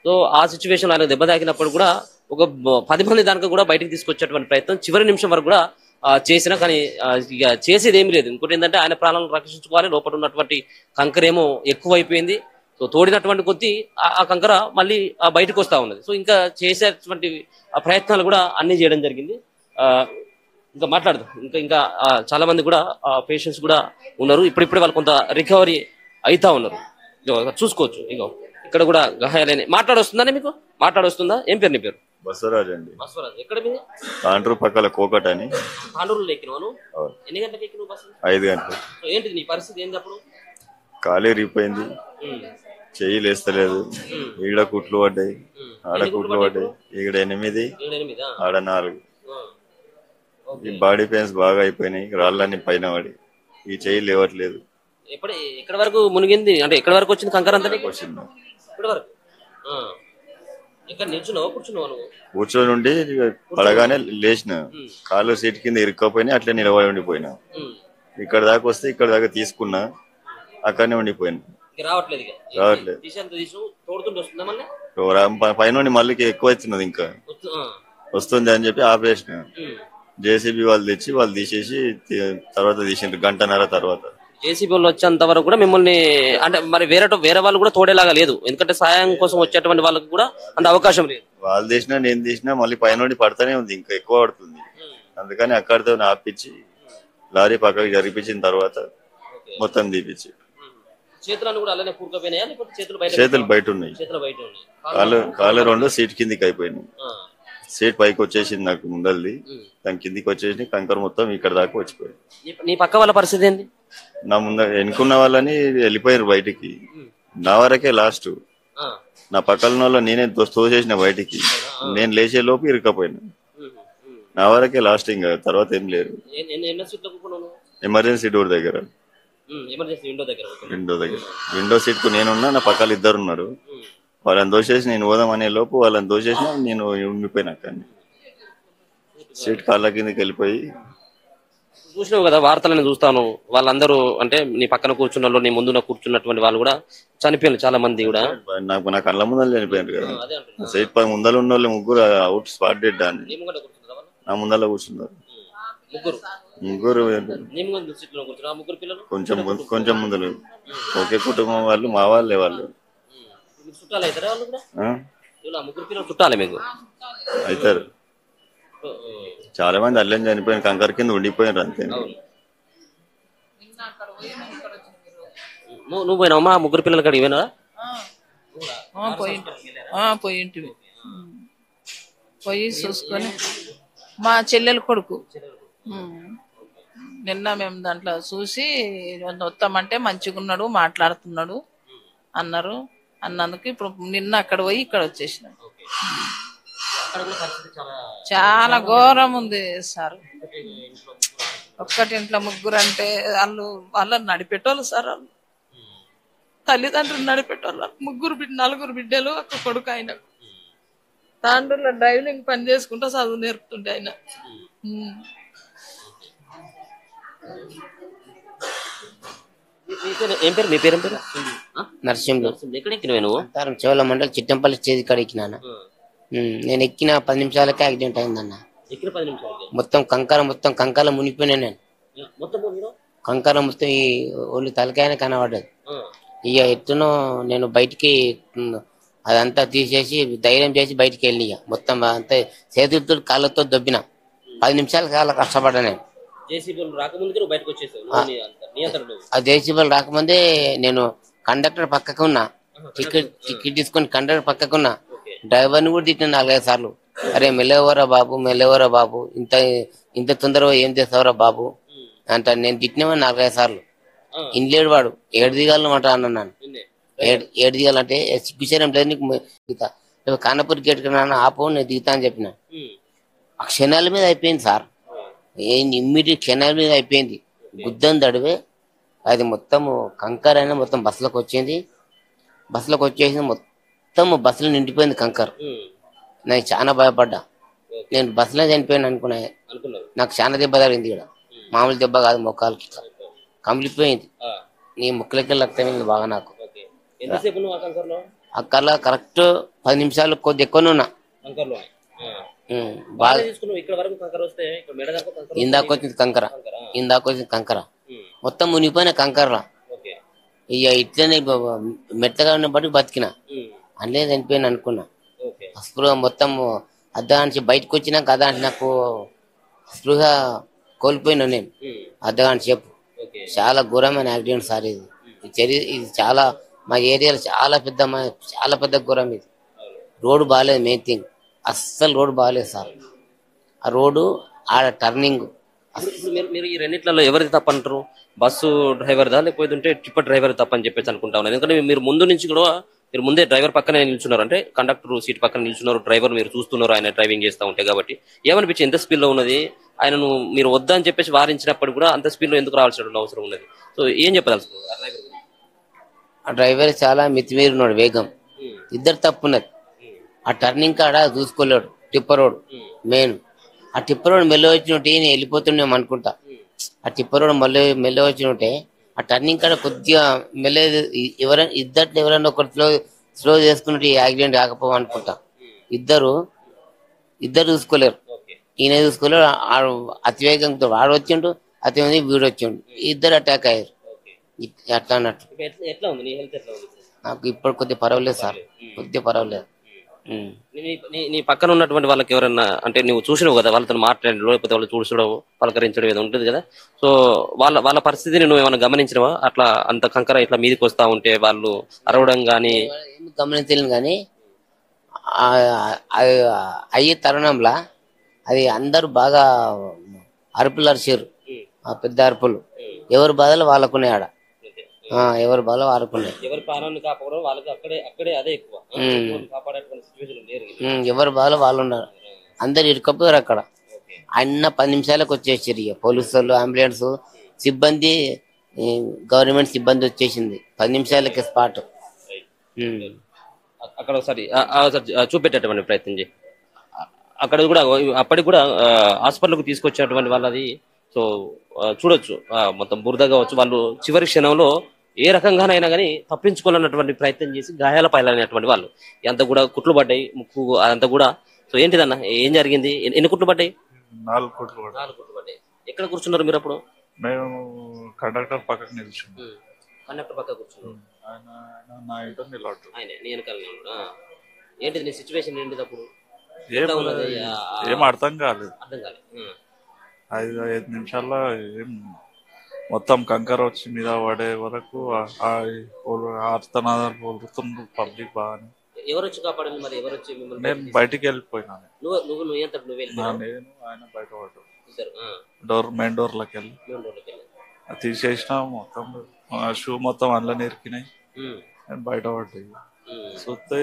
సో ఆ సిచ్యువేషన్ ఆయన దెబ్బ తాకినప్పుడు కూడా ఒక 10 మంది దానికి కూడా బయటకు తీసుకొచ్చేటువంటి ప్రయత్నం చివరి నిమిషం వరకు కూడా చేసినా కానీ ఇక చేసేది ఏమీ లేదు. ఇంకోటి ఏంటంటే ఆయన ప్రాణాలను రక్షించుకోవాలి, లోపల ఉన్నటువంటి కంకర ఏమో ఎక్కువ అయిపోయింది. సో తోడినటువంటి కొద్దీ ఆ కంకర మళ్ళీ బయటకు వస్తా ఉన్నది. సో ఇంకా చేసేటువంటి ప్రయత్నాలు కూడా అన్ని చేయడం జరిగింది. ఇంకా మాట్లాడదాం. ఇంకా చాలా మంది కూడా పేషెంట్స్ కూడా ఉన్నారు. ఇప్పుడిప్పుడే వాళ్ళు కొంత రికవరీ అవుతా ఉన్నారు. చూసుకోవచ్చు. ఇగో ఇక్కడ కూడా గాయాలని. మాట్లాడొస్తుందా మీకు? మాట్లాడొస్తుందా? ఏం పేరు నీ పేరు? బసవరాజ్ అండి. బసవరాజ్. ఎక్కడ మీది? తాండ్రు పక్కల కోకట్ అని. తాండ్రులో ఎక్కినావు? ఎన్ని గంటలకు ఎక్కినావు బస్సు? 5 గంటలు. ఏంటిది నీ పరిస్థితి? ఏంటి అప్పుడు? కాలే రిగిపోయింది, చెయ్యి లేస్తలేదు. ఈడ కుట్లు పడ్డాయి, ఆడ కుట్లు పడ్డాయి. ఈడ 8, ఆడ 4. ఈ బాడీ పెయిన్స్ బాగా అయిపోయినాయి, రాళ్ళని పైన పడి ఈ చెయ్యి లేవట్లేదు. ఎక్కడ వరకు మునిగింది అంటే ఎక్కడ వరకు వచ్చింది కంకర అంతా? వచ్చింది. ఇక్కడ వరకు ఇక్కడ నిల్చున్నావు కూర్చున్నావు నువ్వు? కూర్చొని ఉండి పడగానే లేచిన, కాళ్ళు సీట్ కింద ఇరుక్కపోయినా అట్లే నిలబడి ఉండిపోయినా. ఇక్కడ దాకా వస్తే ఇక్కడ దాకా తీసుకున్నా, అక్కడనే ఉండిపోయినా. రావట్లేదు. పైన మళ్ళీ ఎక్కువ అవుతున్నది, ఇంకా వస్తుంది అని చెప్పి ఆపేసిన. జేసీబీ వాళ్ళు తెచ్చి వాళ్ళు తీసేసి తర్వాత తీసిండ్రు, గంటన్నర తర్వాత. జేసీబీ వాళ్ళు వచ్చేంత వరకు కూడా మిమ్మల్ని అంటే మరి వేరే వాళ్ళు కూడా తోడేలాగా లేదు, ఎందుకంటే సాయం కోసం వచ్చేటువంటి వాళ్ళకి కూడా అంత అవకాశం లేదు. వాళ్ళు తీసినా నేను తీసినా మళ్ళీ పైన పడతానే ఉంది, ఇంకా ఎక్కువ పడుతుంది. అందుకని అక్కడితో ఆపించి లారీ పక్కకి జరిపించిన తర్వాత మొత్తం తీపిచ్చి. చేతులు బయట ఉన్నాయి, కాళ్ళు 2 సీట్ కిందికి అయిపోయినాయి. సీట్ పైకి వచ్చేసింది నాకు ముందల్ది, దాని కిందికి వచ్చేసి కంకర మొత్తం ఇక్కడ దాకా వచ్చిపోయింది. నీ పక్క వాళ్ళ పరిస్థితి ఏంటి? నా ముందు ఎన్నుకున్న వాళ్ళని వెళ్ళిపోయారు బయటికి, నా వరకే లాస్ట్. నా పక్కన వాళ్ళ నేనే తోసేసిన బయటికి, నేను లేచే లోపు ఇరుకపోయినా. నా వరకే లాస్ట్, ఇంకా తర్వాత ఏం లేరు. ఎమర్జెన్సీ డోర్ దగ్గర, విండో సీట్ కు నేనున్నా, నా పక్కన 2 ఉన్నారు. వాళ్ళని దోసేసి నేను పోదామనే లోపు వాళ్ళని దోసేసిన, నేను ఉండిపోయినా. కానీ సీట్ కాళ్ళ కిందకి వెళ్ళిపోయి. చూసినావు కదా వార్తలను చూస్తాను, వాళ్ళందరూ అంటే నీ పక్కన కూర్చున్న వాళ్ళు, నీ ముందున కూర్చున్నటువంటి వాళ్ళు కూడా చనిపోయారు, చాలా మంది కూడా. నా కళ్ళ ముందర చనిపోయారు కదా. సీట్ పై ముందర ఉన్న వాళ్ళు 3 అవుట్ స్పాట్ డెడ్ అని నా ముందర కూర్చున్నారు. ముగ్గురు కొంచెం ముందర. ఒకే కుటుంబం వాళ్ళు, మా వాళ్ళే వాళ్ళు. చుట్టాలి మీకు అవుతారు. చాలా మంది అల్లని చనిపోయిన కంకర కింద ఉండిపోయారు అంతే. నువ్వు పోయినావమ్మా? 3 పిల్లల కాడికి పోయినా? పోయింటివి. పోయి చూసుకొని మా చెల్లెలు కొడుకు నిన్న మేము దాంట్లో చూసి వస్తామంటే మంచిగా ఉన్నాడు, మాట్లాడుతున్నాడు అన్నారు. అన్నందుకు ఇప్పుడు నిన్న అక్కడ పోయి ఇక్కడ వచ్చేసినాం. చాలా ఘోరం ఉంది సార్. ఒక్కటింట్లో 3 అంటే వాళ్ళని నడిపెట్టోళ్ళు సార్. వాళ్ళు తల్లిదండ్రులు నడిపెట్టోళ్ళు. 4 బిడ్డలు, ఒక కొడుకు. ఆయన తాండ్రులో డ్రైవింగ్ పని చేసుకుంటా చదువు నేర్పుతుండే ఆయన. ఏం పేరు? మీ పేరు ఏం పేరు? నరసింహులు. ఎక్కడ ఎక్కినవే నువ్వు? చెవుల మండలి చిట్టంపల్లి స్టేజ్ కాడ ఎక్కినాను. నేను ఎక్కిన 10 నిమిషాలకే యాక్సిడెంట్ అయిందన్న. మొత్తం కంకర మునిగిపోయినా. నేను కంకర మొత్తం ఈ ఒళ్ళు తలకాయన కనబడ్డది. ఇక ఎత్తునో నేను బయటికి అదంతా తీసేసి ధైర్యం చేసి బయటికి వెళ్ళి మొత్తం అంతా చేతులతో కాళ్ళతో దొబ్బిన. 10 నిమిషాలు చాలా కష్టపడ్డా నేను. ఆ జేసీబీలు రాకముందే నేను కండక్టర్ పక్కకు ఉన్నా, టికెట్ తీసుకొని కండక్టర్ పక్కకు ఉన్నా. డ్రైవర్ని కూడా తిట్టిన 4-5 సార్లు. అరే మెల్లవరా బాబు, ఇంత తొందరగా ఏం చేస్తావరా బాబు అంట. నేను తిట్టినవని 4-5 సార్లు. ఇంట్లేడు వాడు. 7 దిగాలను అంట అన్నాను. 7 దిగాలంటే సిగ్గుచరం లేదు నీకు, కానపూర్ గేట్ కన్నా ఆపో, నేను దిగుతా అని చెప్పిన. ఆ క్షణాల మీద అయిపోయింది సార్. ఇమ్మీడియట్ క్షణాల మీద అయిపోయింది. గుద్దని దడివే అది మొత్తం కంకర్ అయినా మొత్తం బస్సులకు వచ్చింది. బస్సులకు వచ్చేసి మొత్తం బస్సులో నిండిపోయింది కంకర్. నాకు చాలా భయపడ్డా. నేను బస్సులో చనిపోయాను అనుకున్నా. నాకు చాలా దెబ్బ తగిలింది. ఇక్కడ మామూలు దెబ్బ కాదు, మొక్కలకి కమిలిపోయింది. నీ ముక్కలకి రక్తమైంది బాగా నాకు. అక్కడ కరెక్ట్ 10 నిమిషాలు కొద్ది ఎక్కువనే ఉన్నా. ఇందాక వచ్చింది కంకర మొత్తం మునిగిపోయిన కంకర. ఇక ఇట్లనే మెత్తగా ఉన్న బట్టి బతికిన. అన్నీ చనిపోయిన అనుకున్నా. స్పృహ మొత్తం అర్ధగంట బయటకు వచ్చినాక నాకు స్పృహ కోల్పోయినా నేను. అర్ధగంట సేపు. చాలా ఘోరమైన యాక్సిడెంట్ సార్ ఇది. ఇది చాలా మా ఏరియాలో చాలా పెద్ద ఘోరం ఇది. రోడ్డు బాగాలేదు మెయిన్ థింగ్. అస్సలు రోడ్డు బాగాలేదు సార్. ఆ రోడ్డు ఆడ టర్నింగ్ ఇప్పుడు మీరు ఈ రెండిట్లలో ఎవరిది తప్పంటారు? బస్సు డ్రైవర్దా లేకపోతే టిప్పర్ డ్రైవర్ తప్పని చెప్పేసి అనుకుంటా ఉన్నాను. ఎందుకంటే మీరు ముందు నుంచి కూడా మీరు ముందే డ్రైవర్ పక్కనే నిల్చున్నారు, అంటే కండక్టర్ సీట్ పక్కన నిల్చున్నారు, డ్రైవర్ మీరు చూస్తున్నారు ఆయన డ్రైవింగ్ చేస్తూ ఉంటే. కాబట్టి ఏమనిపించి ఎంత స్పీడ్ లో ఉన్నది ఆయనను మీరు వద్దని చెప్పేసి వారించినప్పుడు కూడా అంత స్పీడ్ లో ఎందుకు రావాల్సిన అవసరం ఉన్నది? సో ఏం చెప్పదలుచుకున్నారు? ఆ డ్రైవర్ చాలా మితిమీరున్నాడు వేగం, ఇద్దరు తప్పున్నది. ఆ టర్నింగ్ కాడ చూసుకోలేడు టిప్పరోడు మెయిన్. ఆ టిప్పరోడు మెల్ల వచ్చినట్టు నేను వెళ్ళిపోతున్నాం అనుకుంటా. ఆ టిప్పరోడు మెల్ల వచ్చినట్టే ఆ టర్నింగ్ కాడ కొద్దిగా మెల్ల ఎవరైనా ఒకరు స్లో చేసుకున్నట్టు యాక్సిడెంట్ కాకపోవు అనుకుంటా. ఇద్దరు చూసుకోలేరు, ఈయన చూసుకోలేరు. అతివేగంతో వాడు వచ్చిండు, అతి వీడు వచ్చిండు, ఇద్దరు అటాక్ అయ్యారు. అట్లా అన్నట్టు నాకు ఇప్పుడు కొద్దిగా పర్వాలేదు సార్, కొద్దిగా పర్వాలేదు. నీ పక్కన ఉన్నటువంటి వాళ్ళకి ఎవరన్నా, అంటే నువ్వు చూసినావు కదా, వాళ్ళతో మాట్లాడడం లేకపోతే వాళ్ళు చూడడం పలకరించడం ఏదో ఉంటుంది కదా, సో వాళ్ళ పరిస్థితిని నువ్వు ఏమైనా గమనించినవా? అట్లా అంత కంకర ఇట్లా మీదకి వస్తా ఉంటే వాళ్ళు అరవడం గానీ ఏమి గమనించలేను కానీ అయ్యే తరుణంలా అది అందరూ బాగా అరుపులు అరిచారు, పెద్ద అరుపులు. ఎవరి బాధలు వాళ్ళకున్నాయి ఆడ, ఎవరి బాధలు వాళ్ళకున్నాయి. ఎవరి ప్రాణాన్ని కాపాడడం వాళ్ళకి అక్కడే అదే ఎక్కువ కాపాడేటువంటి సిచ్యువేషన్ లేరు. ఎవరి బాధలు వాళ్ళు ఉన్నారు, అందరు ఇరుకపోయారు అక్కడ. అన్న 10 నిమిషాలకు వచ్చేసారు ఇక పోలీసు వాళ్ళు, అంబులెన్స్ సిబ్బంది, గవర్నమెంట్ సిబ్బంది వచ్చేసింది 10 నిమిషాలకి స్పాట్. అక్కడ ఒకసారి చూపెట్టేటువంటి ప్రయత్నం చేయి. అక్కడ కూడా అప్పటికి కూడా హాస్పిటల్కి తీసుకొచ్చినటువంటి వాళ్ళది. సో చూడొచ్చు మొత్తం బురద కావచ్చు. వాళ్ళు చివరి క్షణంలో ఏ రకంగానైనా కానీ తప్పించుకోవాలన్నటువంటి ప్రయత్నం చేసి గాయాల పాలైనటువంటి వాళ్ళు. అంతా కూడా కుట్లు పడ్డాయి, ముక్కు అదంతా కూడా. సో ఏంటిదన్న, ఏం జరిగింది? ఎన్ని కుట్లు పడ్డాయి? 4 కుట్లు పడ్డాయి. ఎక్కడ కూర్చున్నారు మీరు అప్పుడు? మేము కండక్టర్ పక్కకు నిల్చున్నాం. కండక్టర్ పక్క కూర్చున్నారు. నా ఇంట్లో నిలబడ్డు. ఏంటిది నీ సిచ్యువేషన్ ఏంటిది అప్పుడు? ఏం అర్థం కాలేదు. 5 నిమిషాల్లో ఏం మొత్తం కంకర వచ్చి మీద పడే వరకు ఆర్తనాదాలు పోలుతుండ్రు పబ్లిక్ బాగానే. ఎవరు వచ్చి కాపాడాలి మరి? ఎవరు వచ్చి మిమ్మల్ని? నేను బయటికి వెళ్ళిపోయినాను. నేను ఆయన బయట పడ్డాడు. మెయిన్ డోర్లోకి వెళ్ళి తీసేసిన, మొత్తం షూ మొత్తం అందులో నెరికినాయి. నేను బయట పడ్డాయి చూస్తే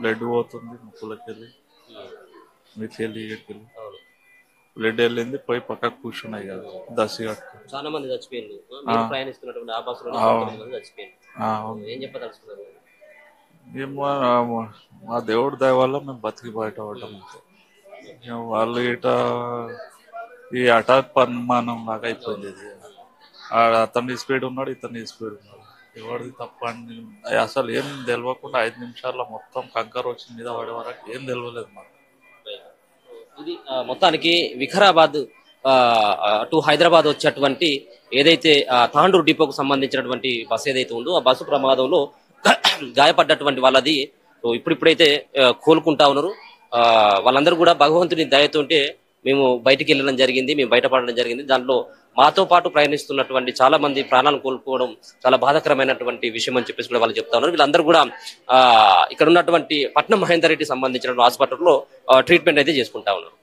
బ్లడ్ పోతుంది ముక్కులకి వెళ్ళి, మీకు వెళ్ళి ఇక్కడికి వెళ్ళి బ్లడ్ వెళ్ళింది. పోయి పక్కకు కూర్చున్నాయి కదా దసి కట్టు. చాలా మంది చచ్చిపోయింది. మా దేవుడి దయ వల్ల మేము బతికి బయట పడ్డాం. వాళ్ళు ఇట ఈ అటాక్ పరిమాణం లాగా అయిపోయింది. అతని స్పీడ్ ఉన్నాడు, ఇతని స్పీడ్ ఉన్నాడు. ఎవరిది తప్ప అని అసలు ఏం తెలియకుండా 5 నిమిషాల్లో మొత్తం కంకర వచ్చి మీద పడే వరకు ఏం తెలియలేదు మాకు. ఇది మొత్తానికి వికారాబాద్ టు హైదరాబాద్ వచ్చేటువంటి ఏదైతే తాండూరు డిపోకు సంబంధించినటువంటి బస్సు ఏదైతే ఉందో ఆ బస్సు ప్రమాదంలో గాయపడ్డటువంటి వాళ్ళది ఇప్పుడిప్పుడైతే కోలుకుంటా ఉన్నారు. వాళ్ళందరూ కూడా భగవంతుని దయతోంటే మేము బయటికి వెళ్ళడం జరిగింది, మేము బయటపడడం జరిగింది. దాంట్లో మాతో పాటు ప్రయాణిస్తున్నటువంటి చాలా మంది ప్రాణాలను కోల్పోవడం చాలా బాధాకరమైనటువంటి విషయం అని చెప్పేసి కూడా వాళ్ళు చెప్తా ఉన్నారు. వీళ్ళందరూ కూడా ఇక్కడ ఉన్నటువంటి పట్నం మహేందర్ రెడ్డి సంబంధించిన హాస్పిటల్లో ట్రీట్మెంట్ అయితే చేసుకుంటా ఉన్నారు.